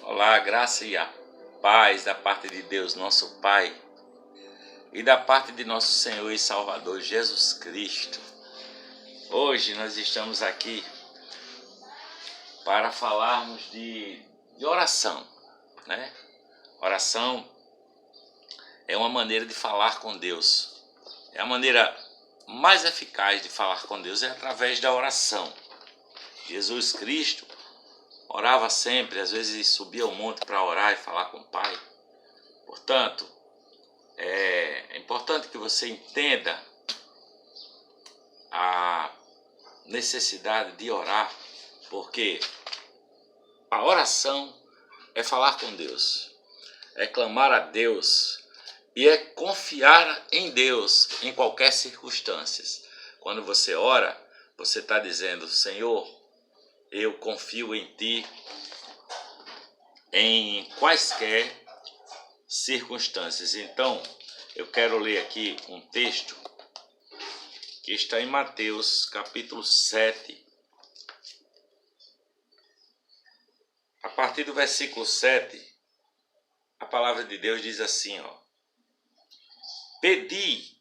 Olá, graça e a paz da parte de Deus, nosso Pai, e da parte de nosso Senhor e Salvador Jesus Cristo. Hoje nós estamos aqui para falarmos de oração, né? Oração é uma maneira de falar com Deus. É a maneira mais eficaz de falar com Deus é através da oração. Jesus Cristo orava sempre, às vezes subia ao monte para orar e falar com o Pai. Portanto, é importante que você entenda a necessidade de orar, porque a oração é falar com Deus, é clamar a Deus e é confiar em Deus em qualquer circunstância. Quando você ora, você está dizendo: Senhor, eu confio em Ti em quaisquer circunstâncias. Então, eu quero ler aqui um texto que está em Mateus capítulo 7. A partir do versículo 7, a palavra de Deus diz assim, Pedi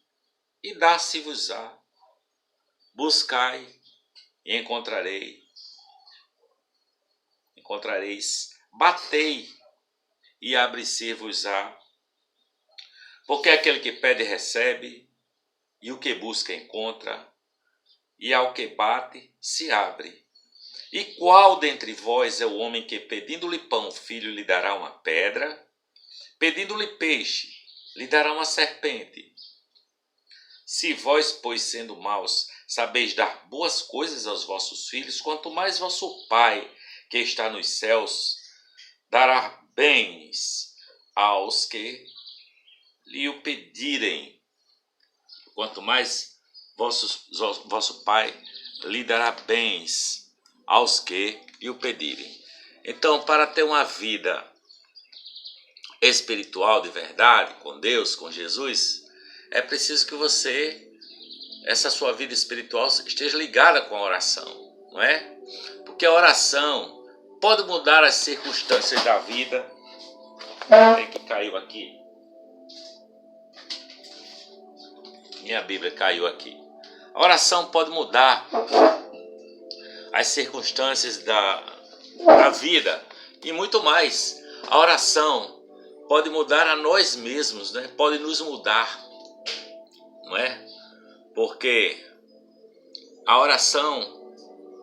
e dá-se-vos-á, buscai e encontrareis, batei e abre-se-vos-á, porque aquele que pede recebe, e o que busca encontra, e ao que bate se abre. E qual dentre vós é o homem que, pedindo-lhe pão, o filho lhe dará uma pedra? Pedindo-lhe peixe, lhe dará uma serpente? Se vós, pois, sendo maus, sabeis dar boas coisas aos vossos filhos, quanto mais vosso Pai, que está nos céus, dará bens aos que lhe o pedirem. Quanto mais vosso Pai lhe dará bens aos que lhe o pedirem. Então, para ter uma vida espiritual de verdade, com Deus, com Jesus, é preciso que essa sua vida espiritual esteja ligada com a oração, não é? Porque a oração pode mudar as circunstâncias da vida. É que caiu aqui. Minha Bíblia caiu aqui. A oração pode mudar as circunstâncias da vida e muito mais. A oração pode mudar a nós mesmos, né? Pode nos mudar, não é? Porque a oração,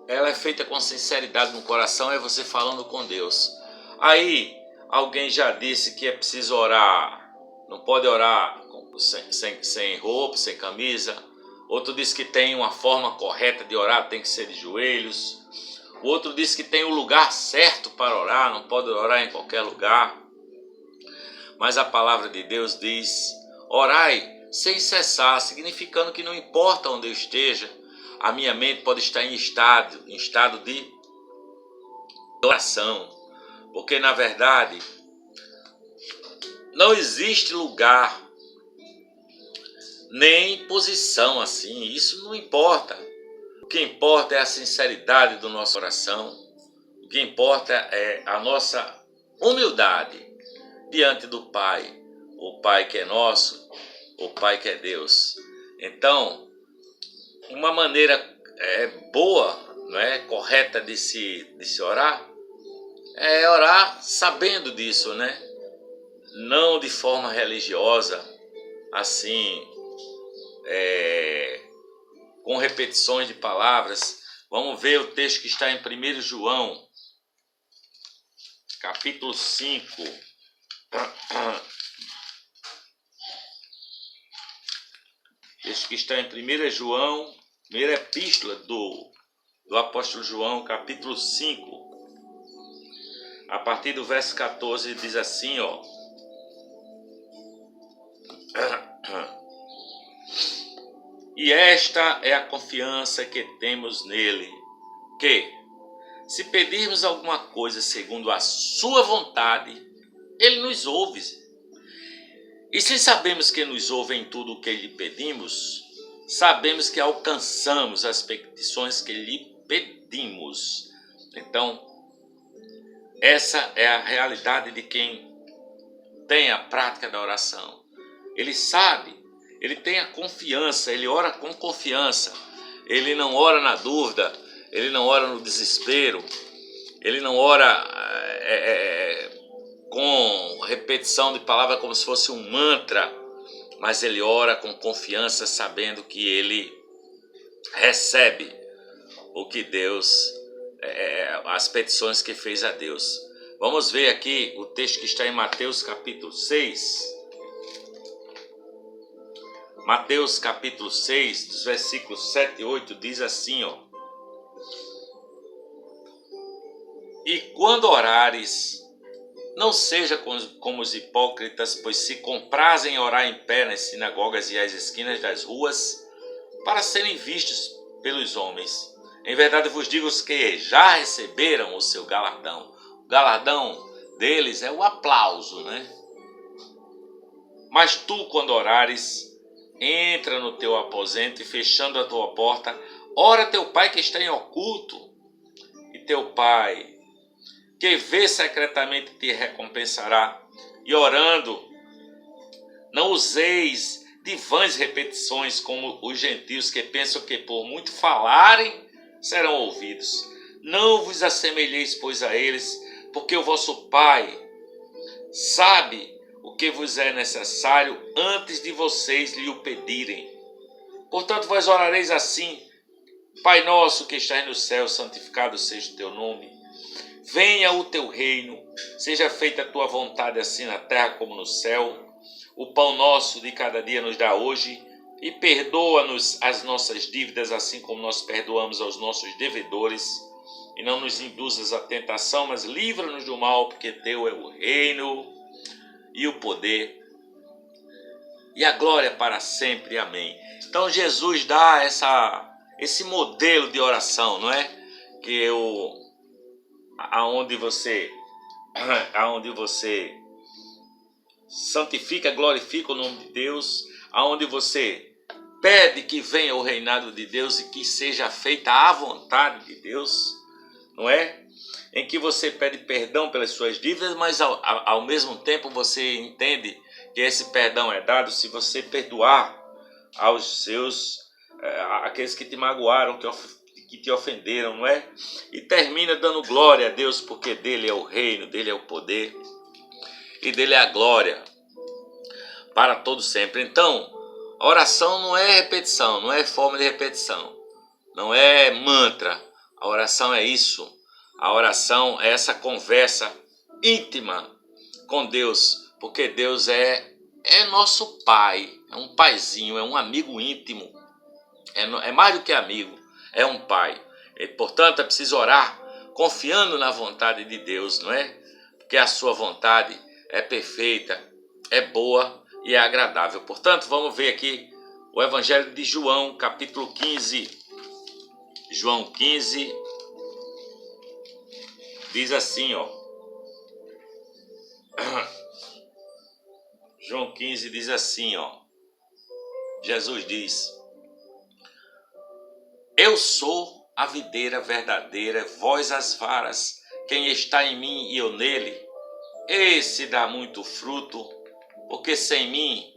ela é feita com sinceridade no coração, é você falando com Deus. Aí, alguém já disse que é preciso orar, não pode orar sem roupa, sem camisa. Outro disse que tem uma forma correta de orar, tem que ser de joelhos. O outro disse que tem o lugar certo para orar, não pode orar em qualquer lugar. Mas a palavra de Deus diz: orai sem cessar, significando que não importa onde eu esteja, a minha mente pode estar em estado de oração. Porque na verdade não existe lugar nem posição assim, isso não importa. O que importa é a sinceridade do nosso coração. O que importa é a nossa humildade diante do Pai. O Pai que é nosso, o Pai que é Deus. Então, uma maneira boa, não é, correta de se orar, é orar sabendo disso, né? Não de forma religiosa, assim, com repetições de palavras. Vamos ver o texto que está em 1 João, capítulo 5. Texto que está em 1 João, primeira epístola do apóstolo João, capítulo 5. A partir do verso 14 diz assim, E esta é a confiança que temos nele, que, se pedirmos alguma coisa segundo a sua vontade, ele nos ouve. E se sabemos que nos ouve em tudo o que lhe pedimos, sabemos que alcançamos as petições que lhe pedimos. Então, Essa é a realidade de quem tem a prática da oração. Ele sabe, ele tem a confiança, ele ora com confiança. Ele não ora na dúvida, ele não ora no desespero, ele não ora com repetição de palavras como se fosse um mantra, mas ele ora com confiança, sabendo que ele recebe o que Deus, as petições que fez a Deus. Vamos ver aqui o texto que está em Mateus capítulo 6. Mateus capítulo 6, dos versículos 7 e 8, diz assim, ó. E quando orares, não seja como os hipócritas, pois se comprazem orar em pé nas sinagogas e às esquinas das ruas, para serem vistos pelos homens. Em verdade vos digo que já receberam o seu galardão. O galardão deles é o aplauso, né? Mas tu, quando orares, entra no teu aposento e, fechando a tua porta, ora teu pai que está em oculto, e teu pai que vê secretamente te recompensará. E orando, não useis de vãs repetições como os gentios que pensam que por muito falarem serão ouvidos. Não vos assemelheis, pois, a eles, porque o vosso Pai sabe o que vos é necessário antes de vocês lhe o pedirem. Portanto, vós orareis assim: Pai nosso que estás no céu, santificado seja o teu nome. Venha o teu reino, seja feita a tua vontade assim na terra como no céu. O pão nosso de cada dia nos dá hoje, e perdoa-nos as nossas dívidas, assim como nós perdoamos aos nossos devedores. E não nos induzas à tentação, mas livra-nos do mal, porque teu é o reino e o poder e a glória para sempre. Amém. Então Jesus dá esse modelo de oração, não é? Que aonde você santifica, glorifica o nome de Deus, aonde você pede que venha o reinado de Deus e que seja feita a vontade de Deus, não é? Em que você pede perdão pelas suas dívidas, mas ao mesmo tempo você entende que esse perdão é dado se você perdoar aos seus, aqueles que te magoaram, que te ofenderam, não é? E termina dando glória a Deus, porque dele é o reino, dele é o poder e dele é a glória para todo sempre. Então, a oração não é repetição, não é forma de repetição, não é mantra. A oração é isso. A oração é essa conversa íntima com Deus, porque Deus é nosso Pai, é um paizinho, é um amigo íntimo, é mais do que amigo, é um pai. E, portanto, é preciso orar confiando na vontade de Deus, não é? Porque a sua vontade é perfeita, é boa e é agradável. Portanto, vamos ver aqui o Evangelho de João, capítulo 15. João 15 diz assim, ó. João 15 diz assim, ó. Jesus diz: Eu sou a videira verdadeira, vós as varas. Quem está em mim e eu nele, esse dá muito fruto, porque sem mim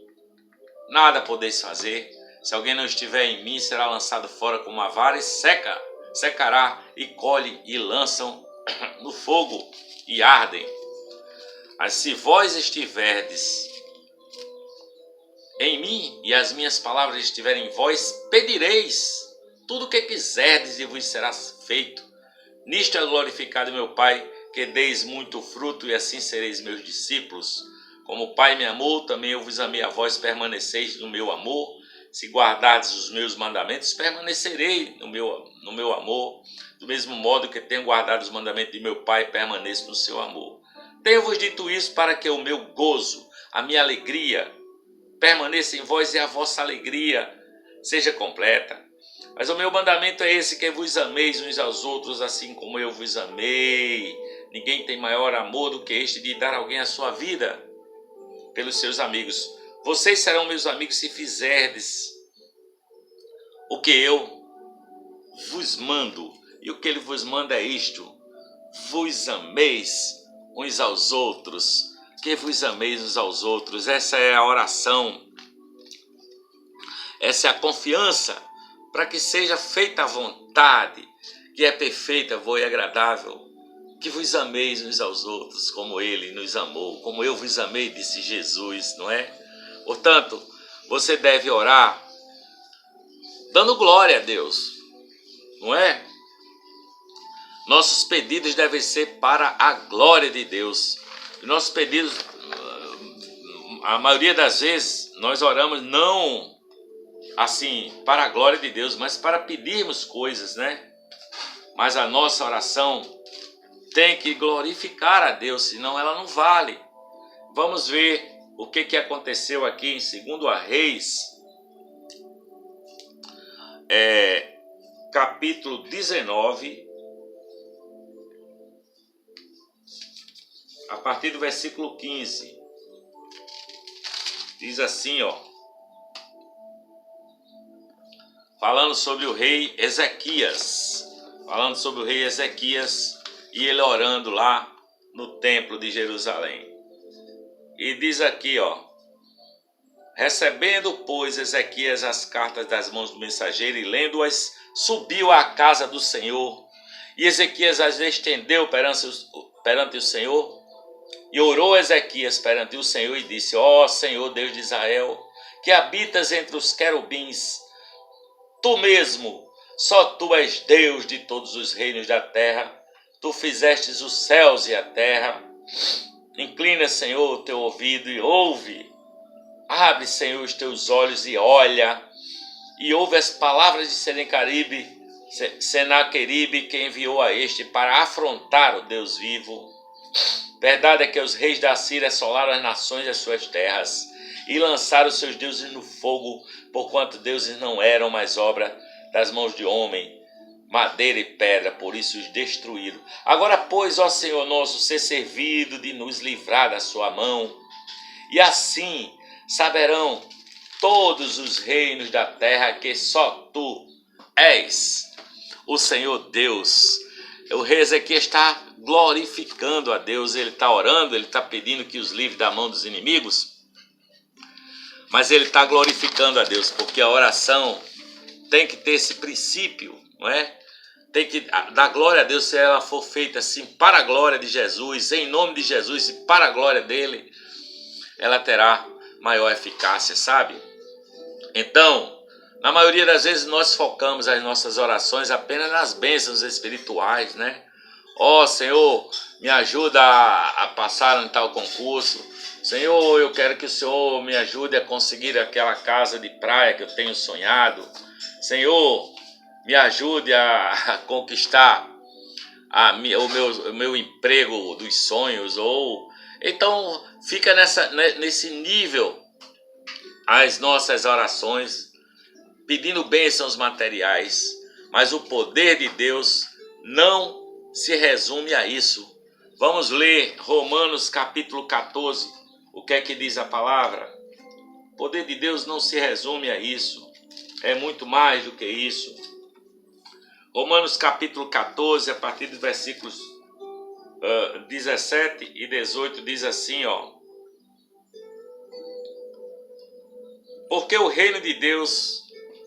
nada podeis fazer. Se alguém não estiver em mim, será lançado fora como a vara e secará, e colhe e lançam no fogo e ardem. Mas se vós estiverdes em mim e as minhas palavras estiverem em vós, pedireis tudo o que quiserdes e vos será feito. Nisto é glorificado meu Pai, que deis muito fruto e assim sereis meus discípulos. Como o Pai me amou, também eu vos amei a vós, permaneceis no meu amor. Se guardardes os meus mandamentos, permanecerei no meu amor. Do mesmo modo que tenho guardado os mandamentos de meu Pai, permaneço no seu amor. Tenho-vos dito isso para que o meu gozo, a minha alegria, permaneça em vós e a vossa alegria seja completa. Mas o meu mandamento é esse, que vos ameis uns aos outros, assim como eu vos amei. Ninguém tem maior amor do que este de dar alguém a sua vida pelos seus amigos. Vocês serão meus amigos se fizerdes o que eu vos mando. E o que ele vos manda é isto: vos ameis uns aos outros, que vos ameis uns aos outros. Essa é a oração, essa é a confiança para que seja feita a vontade, que é perfeita, boa e agradável. Que vos ameis uns aos outros, como Ele nos amou, como eu vos amei, disse Jesus, não é? Portanto, você deve orar dando glória a Deus, não é? Nossos pedidos devem ser para a glória de Deus. Nossos pedidos, a maioria das vezes, nós oramos não assim para a glória de Deus, mas para pedirmos coisas, né? Mas a nossa oração tem que glorificar a Deus, senão ela não vale. Vamos ver o que aconteceu aqui em 2 Reis, capítulo 19, a partir do versículo 15. Diz assim, ó, falando sobre o rei Ezequias, e ele orando lá no templo de Jerusalém. E diz aqui, ó, recebendo, pois, Ezequias as cartas das mãos do mensageiro e lendo-as, subiu à casa do Senhor. E Ezequias as estendeu perante o Senhor. E orou Ezequias perante o Senhor e disse, ó Senhor Deus de Israel, que habitas entre os querubins, tu mesmo, só tu és Deus de todos os reinos da terra. Tu fizestes os céus e a terra. Inclina, Senhor, o teu ouvido e ouve. Abre, Senhor, os teus olhos e olha. E ouve as palavras de Senaqueribe, que enviou a este para afrontar o Deus vivo. Verdade é que os reis da Síria assolaram as nações das suas terras e lançaram os seus deuses no fogo, porquanto deuses não eram mais obra das mãos de homem, madeira e pedra, por isso os destruíram. Agora, pois, ó Senhor nosso, ser servido de nos livrar da sua mão, e assim saberão todos os reinos da terra que só tu és o Senhor Deus. O rei Ezequias está glorificando a Deus, ele está orando, ele está pedindo que os livre da mão dos inimigos, mas ele está glorificando a Deus, porque a oração tem que ter esse princípio, não é? Tem que dar glória a Deus se ela for feita assim para a glória de Jesus, em nome de Jesus e para a glória dele, ela terá maior eficácia, sabe? Então, na maioria das vezes nós focamos as nossas orações apenas nas bênçãos espirituais, né? Ó Senhor, me ajuda a passar em tal concurso. Senhor, eu quero que o Senhor me ajude a conseguir aquela casa de praia que eu tenho sonhado. Senhor, me ajude a conquistar o meu emprego dos sonhos. Ou então fica nesse nível as nossas orações, pedindo bênçãos materiais, mas o poder de Deus não se resume a isso. Vamos ler Romanos capítulo 14, o que é que diz a palavra? O poder de Deus não se resume a isso, é muito mais do que isso. Romanos capítulo 14, a partir dos versículos 17 e 18, diz assim, ó. Porque o reino de Deus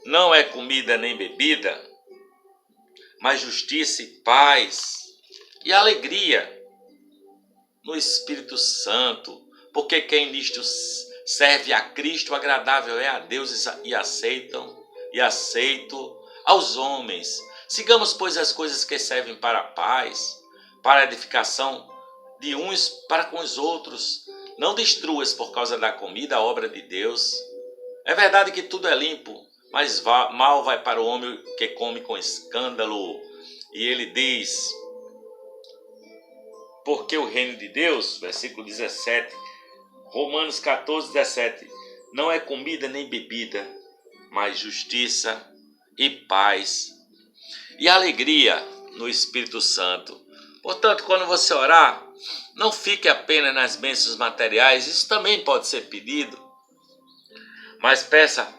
não é comida nem bebida, mas justiça e paz e alegria no Espírito Santo. Porque quem nisto serve a Cristo, agradável é a Deus e aceito aos homens. Sigamos, pois, as coisas que servem para a paz, para a edificação de uns para com os outros. Não destruas por causa da comida a obra de Deus. É verdade que tudo é limpo, mas mal vai para o homem que come com escândalo. E ele diz, porque o reino de Deus, versículo 17, Romanos 14, 17, não é comida nem bebida, mas justiça e paz e alegria no Espírito Santo. Portanto, quando você orar, não fique apenas nas bênçãos materiais, isso também pode ser pedido, mas peça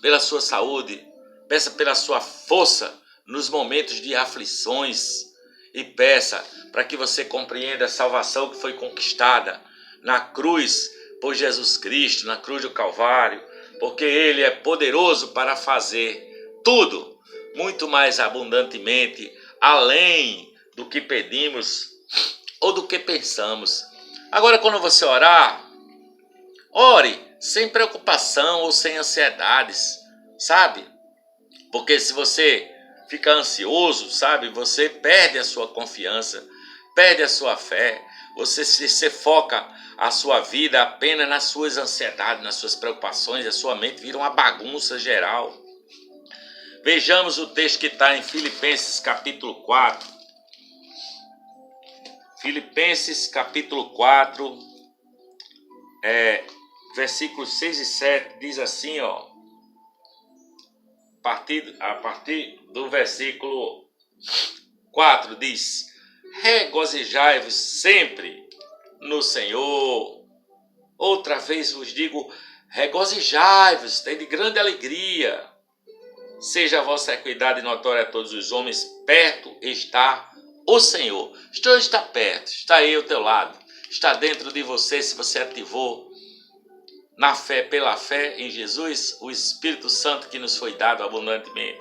pela sua saúde, peça pela sua força nos momentos de aflições e peça para que você compreenda a salvação que foi conquistada na cruz por Jesus Cristo, na cruz do Calvário, porque Ele é poderoso para fazer tudo, muito mais abundantemente, além do que pedimos ou do que pensamos. Agora, quando você orar, ore sem preocupação ou sem ansiedades, sabe? Porque se você fica ansioso, sabe? Você perde a sua confiança, perde a sua fé. Você foca a sua vida apenas nas suas ansiedades, nas suas preocupações. A sua mente vira uma bagunça geral. Vejamos o texto que está em Filipenses capítulo 4. Filipenses capítulo 4, versículos 6 e 7, diz assim, ó. A partir do versículo 4 diz: regozijai-vos sempre no Senhor. Outra vez vos digo, regozijai-vos, tende grande alegria. Seja a vossa equidade notória a todos os homens, perto está o Senhor. O Senhor está perto, está aí ao teu lado, está dentro de você se você ativou na fé, pela fé em Jesus, o Espírito Santo que nos foi dado abundantemente.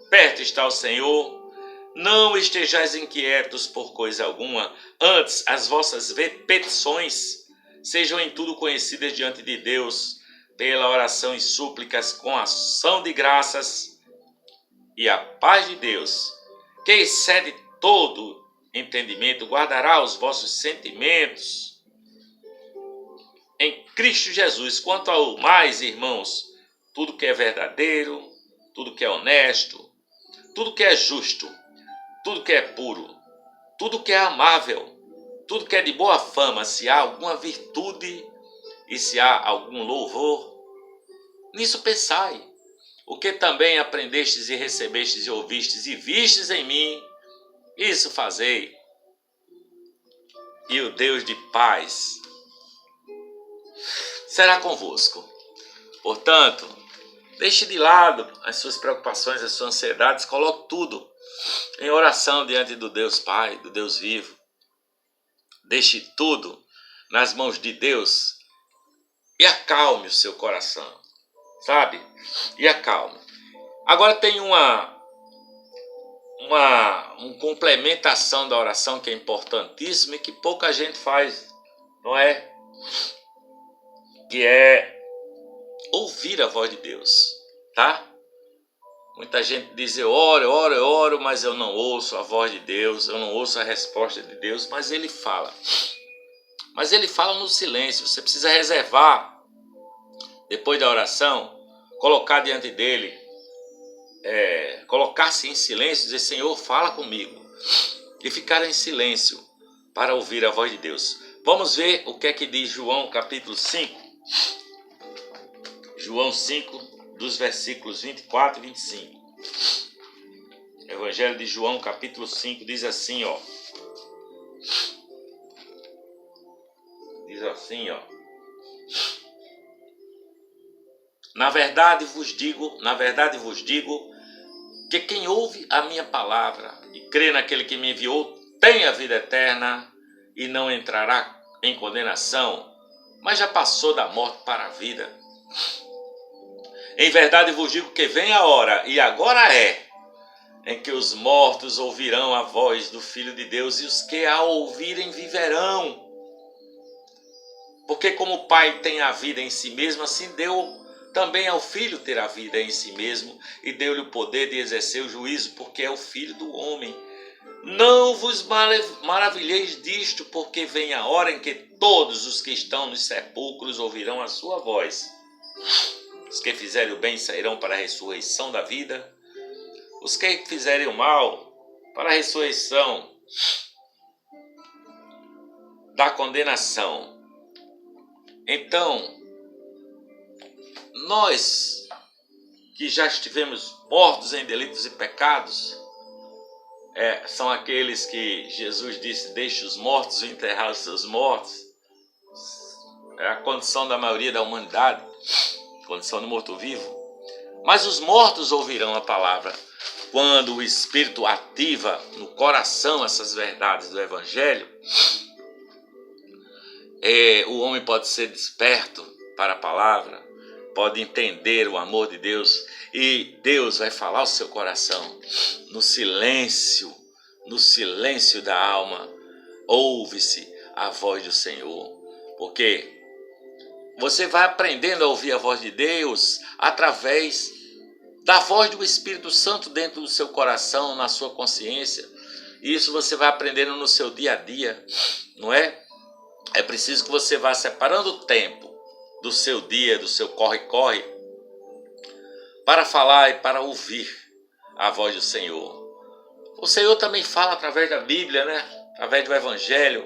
Perto está o Senhor, não estejais inquietos por coisa alguma, antes as vossas petições sejam em tudo conhecidas diante de Deus, pela oração e súplicas com ação de graças, e a paz de Deus, que excede todo entendimento, guardará os vossos sentimentos em Cristo Jesus. Quanto ao mais, irmãos, tudo que é verdadeiro, tudo que é honesto, tudo que é justo, tudo que é puro, tudo que é amável, tudo que é de boa fama, se há alguma virtude e se há algum louvor, nisso pensai. O que também aprendestes e recebestes e ouvistes e vistes em mim, isso fazei. E o Deus de paz será convosco. Portanto, deixe de lado as suas preocupações, as suas ansiedades, coloque tudo em oração diante do Deus Pai, do Deus vivo. Deixe tudo nas mãos de Deus e acalme o seu coração, sabe? E acalme. Agora tem uma complementação da oração que é importantíssima e que pouca gente faz, não é? Que é ouvir a voz de Deus, tá? Muita gente diz, eu oro, mas eu não ouço a voz de Deus, eu não ouço a resposta de Deus, mas Ele fala. Mas Ele fala no silêncio, você precisa reservar, depois da oração, colocar diante dEle, colocar-se em silêncio, dizer, Senhor, fala comigo, e ficar em silêncio para ouvir a voz de Deus. Vamos ver o que é que diz João capítulo 5. João 5, dos versículos 24 e 25. Evangelho de João, capítulo 5, diz assim, ó. Diz assim, ó. Na verdade vos digo, que quem ouve a minha palavra e crê naquele que me enviou, tem a vida eterna e não entrará em condenação, mas já passou da morte para a vida. Em verdade vos digo que vem a hora, e agora é, em que os mortos ouvirão a voz do Filho de Deus, e os que a ouvirem viverão. Porque como o Pai tem a vida em si mesmo, assim deu também ao Filho ter a vida em si mesmo, e deu-lhe o poder de exercer o juízo, porque é o Filho do homem. Não vos maravilheis disto, porque vem a hora em que todos os que estão nos sepulcros ouvirão a sua voz. Os que fizerem o bem sairão para a ressurreição da vida, os que fizerem o mal para a ressurreição da condenação. Então, nós que já estivemos mortos em delitos e pecados, são aqueles que Jesus disse, deixe os mortos enterrar os seus mortos. É a condição da maioria da humanidade, condição do morto-vivo. Mas os mortos ouvirão a palavra quando o Espírito ativa no coração essas verdades do Evangelho, o homem pode ser desperto para a palavra, pode entender o amor de Deus, e Deus vai falar ao seu coração. No silêncio da alma, ouve-se a voz do Senhor, porque você vai aprendendo a ouvir a voz de Deus através da voz do Espírito Santo dentro do seu coração, na sua consciência. Isso você vai aprendendo no seu dia a dia, não é? É preciso que você vá separando o tempo do seu dia, do seu corre-corre, para falar e para ouvir a voz do Senhor. O Senhor também fala através da Bíblia, né? Através do Evangelho.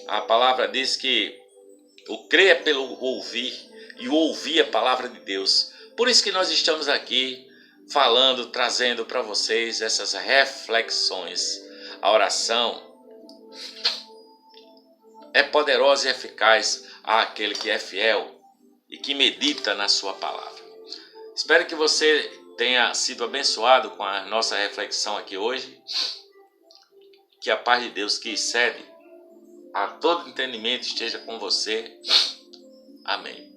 A palavra diz que o crer é pelo ouvir, e o ouvir a palavra de Deus. Por isso que nós estamos aqui falando, trazendo para vocês essas reflexões. A oração é poderosa e eficaz àquele que é fiel e que medita na sua palavra. Espero que você tenha sido abençoado com a nossa reflexão aqui hoje. Que a paz de Deus, que excede a todo entendimento, esteja com você. Amém.